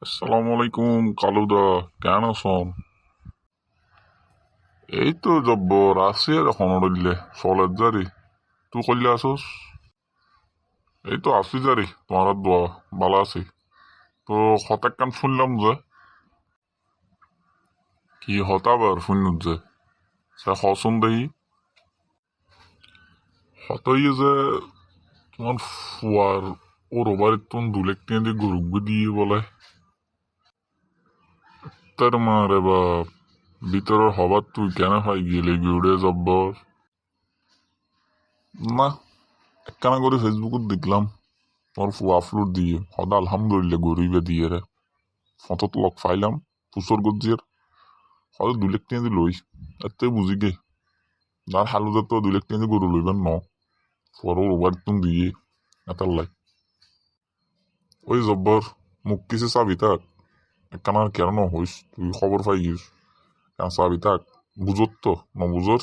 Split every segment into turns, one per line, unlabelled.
আসসালামু আলাইকুম কালুদা, কেন আছেন? এই তো জব্বর আছি আর এখন উড়লে চলের জারি। তুই কইলে আসস? এই তো আছি জারি, তোমার দোয়া ভালো আছি। তো হঠাৎ কান শুনলাম যে কি হতাবার শুনুন যে সে হসুন দেহি হতই যে তোমার ফুয়ার ও রোবারের তুন দুলেক টিয়ে দিয়ে গরু দিয়ে বলে তার মারে বাপ ভিতরের হবার তুই কেন হয় গেলে গিয়ে জব্বর না একখানা করে ফেসবুকত দেখলাম তোর ফু আপলোড দিয়ে সদা আলহামদুলিল্লাহ গরিবে দিয়ে রে ফটোত লগ ফাইলাম পুসর গজিয়ার হয়তো 2 লাখ টাকা লই এতে বুঝি গে যার হালুদা তো 2 লাখ টাকা গরু লইবেন ন ফরো ওভার তুম দিয়ে এটার লাই ওই জব্বর মুখ কিছু চাবি থাক একখানা কেন হইস তুই খবর পাই গিস কেন চাবি থাক বুঝত তো ন বুঝর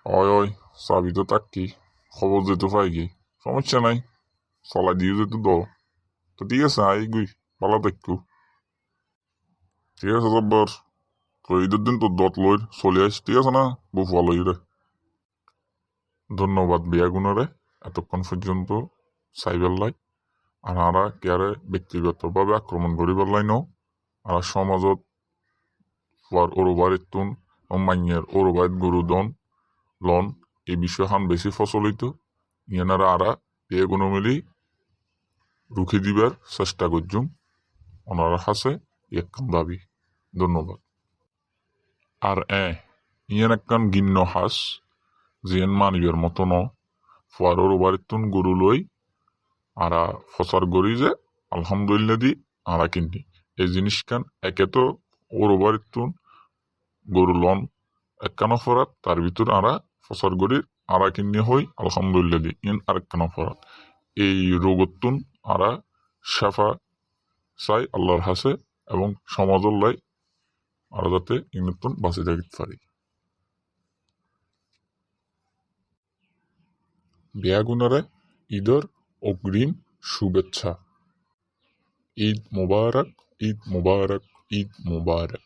হয় হয় চাবি তো তাক কি খবর যেতে পাই গি সমস্যা নাই চলাই দিয়ে যেতে দ তো ঠিক আছে আই গুই ভালো দেখু ঠিক আছে জব্বর তো ঈদের দিন তোর দত লই চলে আস ঠিক আছে না বহু ভালো রে। ধন্যবাদ বিয়াগুণরে এতক্ষণ পর্যন্ত সাইবেল্লাই আনারা কেয়ারে ব্যক্তিগতভাবে আক্রমণ করিবার ন আর সমাজত ফুয়ার ওরবারিতুন ও মাইয়ের ওরবারিত গরুদন লন এই বিষয় হান বেশি প্রচলিত ইয়ানারা আরা বিয়াগুণ মিলি রুখে দিবার চেষ্টা করছুম ওনারা হাসে একখান দাবি। ধন্যবাদ। আর ইয়ান একখান গিন্ন হাস জিয়ান মানিবের মতো ন ফুয়ারোর বাড়িতুন গরু লই আরা ফসার গড়ি যে আলহামদুলিল্লাহ দি আরা কিনি এই জিনিস কান একে তো ওর বাড়িতুন গরু লন একখান ফরাত তার ভিতর আরা ফসার গড়ি আরা কিনি হই আলহামদুলিল্লাহ দি ইন আরেকখান ফরাত এই রোগতুন আরা সাফা চাই আল্লাহর হাসে এবং সমাজের লাই আরা যাতে ইনতুন বাঁচে থাকিতে পারি। বিয়াগুনারে ঈদের অগ্রিম শুভেচ্ছা। ঈদ মোবারক, ঈদ মোবারক, ঈদ মোবারক।